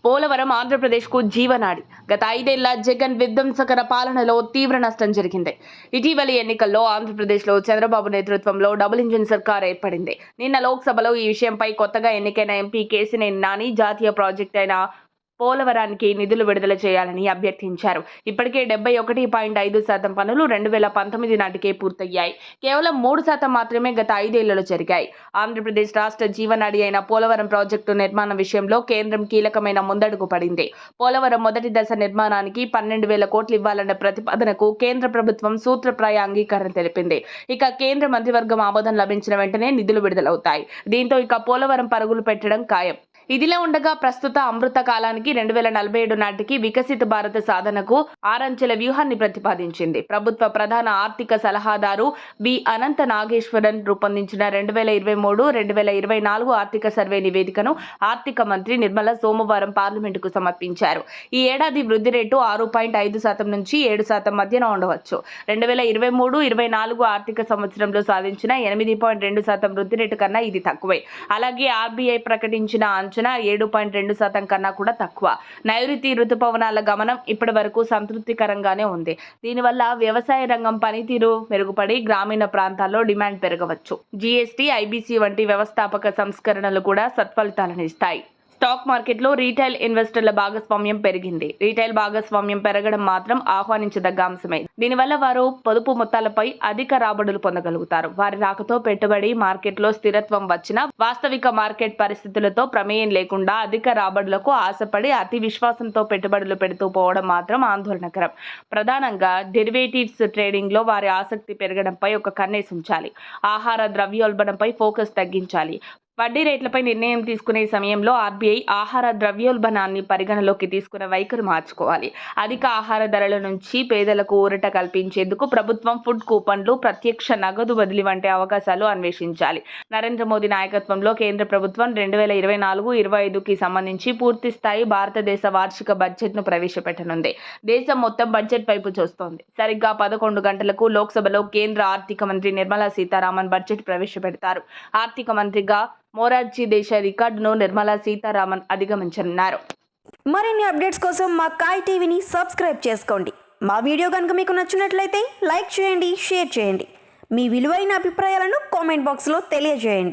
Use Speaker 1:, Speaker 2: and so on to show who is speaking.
Speaker 1: పోలవరం ఆంధ్రప్రదేశ్కు జీవనాడి. గత 5 ఏళ్ల జగన్ విధ్వంసకర పాలనలో తీవ్ర నష్టం జరిగింది. ఇటీవలి ఎన్నికల్లో ఆంధ్రప్రదేశ్లో చంద్రబాబు నేతృత్వంలో డబుల్ ఇంజిన్ సర్కార్ ఏర్పడింది. నిన్న లోక్సభలో ఈ విషయంపై కొత్తగా ఎన్నికైన ఎంపీ కేశినేని నాని జాతీయ ప్రాజెక్టు అయిన పోలవరానికి నిధులు విడుదల చేయాలని అభ్యర్థించారు. ఇప్పటికే 71.5% పనులు 2019 నాటికే పూర్తయ్యాయి. కేవలం 3% మాత్రమే గత 5 ఏళ్లలో జరిగాయి. ఆంధ్రప్రదేశ్ రాష్ట్ర జీవనాడి అయిన పోలవరం ప్రాజెక్టు నిర్మాణం విషయంలో కేంద్రం కీలకమైన ముందడుగు పడింది. పోలవరం మొదటి దశ నిర్మాణానికి 12,000 కోట్లు ఇవ్వాలన్న ప్రతిపాదనకు కేంద్ర ప్రభుత్వం సూత్రప్రాయ అంగీకారం తెలిపింది. ఇక కేంద్ర మంత్రివర్గం ఆమోదం లభించిన వెంటనే నిధులు విడుదలవుతాయి. దీంతో ఇక పోలవరం పరుగులు పెట్టడం ఖాయం. ఇదిలా ఉండగా ప్రస్తుత అమృత కాలానికి 2047 నాటికి వికసిత భారత సాధనకు 6 అంచెల వ్యూహాన్ని ప్రతిపాదించింది. ప్రభుత్వ ప్రధాన ఆర్థిక సలహాదారు బి అనంత నాగేశ్వరన్ రూపొందించిన 2023-2024 ఆర్థిక సర్వే నివేదికను ఆర్థిక మంత్రి నిర్మలా సోమవారం పార్లమెంటుకు సమర్పించారు. ఈ ఏడాది వృద్ధి రేటు 6.5% నుంచి 7% మధ్యన ఉండవచ్చు. 2023-24 ఆర్థిక సంవత్సరంలో సాధించిన 8.2% వృద్ధి రేటు కన్నా ఇది తక్కువే. అలాగే ఆర్బీఐ ప్రకటించిన అంచనా 7.2% కన్నా కూడా తక్కువ. నైరుతి రుతుపవనాల గమనం ఇప్పటి వరకు సంతృప్తికరంగానే ఉంది. దీనివల్ల వ్యవసాయ రంగం పనితీరు మెరుగుపడి గ్రామీణ ప్రాంతాల్లో డిమాండ్ పెరగవచ్చు. జీఎస్టీ, ఐబీసీ వంటి వ్యవస్థాపక సంస్కరణలు కూడా సత్ఫలితాలను ఇస్తాయి. స్టాక్ మార్కెట్లో రీటైల్ ఇన్వెస్టర్ల భాగస్వామ్యం పెరిగింది. రీటైల్ భాగస్వామ్యం పెరగడం మాత్రం ఆహ్వానించదగ్గ అంశమే. దీనివల్ల వారు పొదుపు మొత్తాలపై అధిక రాబడులు పొందగలుగుతారు. వారి రాకతో పెట్టుబడి మార్కెట్లో స్థిరత్వం వచ్చినా వాస్తవిక మార్కెట్ పరిస్థితులతో ప్రమేయం లేకుండా అధిక రాబడులకు ఆశపడి అతి విశ్వాసంతో పెట్టుబడులు పెడుతూ పోవడం మాత్రం ఆందోళనకరం. ప్రధానంగా డెరివేటివ్స్ ట్రేడింగ్లో వారి ఆసక్తి పెరగడంపై ఒక కన్నేసి ఉంచాలి. ఆహార ద్రవ్యోల్బణంపై ఫోకస్ తగ్గించాలి. వడ్డీ రేట్లపై నిర్ణయం తీసుకునే సమయంలో ఆర్బీఐ ఆహార ద్రవ్యోల్బణాన్ని పరిగణలోకి తీసుకునే వైఖరి మార్చుకోవాలి. అధిక ఆహార ధరల నుంచి పేదలకు ఊరట కల్పించేందుకు ప్రభుత్వం ఫుడ్ కూపన్లు, ప్రత్యక్ష నగదు బదిలీ వంటి అవకాశాలు అన్వేషించాలి. నరేంద్ర మోదీ నాయకత్వంలో కేంద్ర ప్రభుత్వం 2024-25కి సంబంధించి పూర్తి స్థాయి భారతదేశ వార్షిక బడ్జెట్ను ప్రవేశపెట్టనుంది. దేశం మొత్తం బడ్జెట్ వైపు చూస్తోంది. సరిగ్గా 11 గంటలకు లోక్సభలో కేంద్ర ఆర్థిక మంత్రి నిర్మలా సీతారామన్ బడ్జెట్ ప్రవేశపెడతారు. ఆర్థిక మంత్రిగా మొరార్జీ దేశాయ్ రికార్డును నిర్మలా సీతారామన్ అధిగమించనున్నారు.
Speaker 2: మరిన్ని అప్డేట్స్ కోసం మా కాయ్ టీవీని సబ్స్క్రైబ్ చేసుకోండి. మా వీడియో కనుక మీకు నచ్చినట్లయితే లైక్ చేయండి, షేర్ చేయండి. మీ విలువైన అభిప్రాయాలను కామెంట్ బాక్స్లో తెలియజేయండి.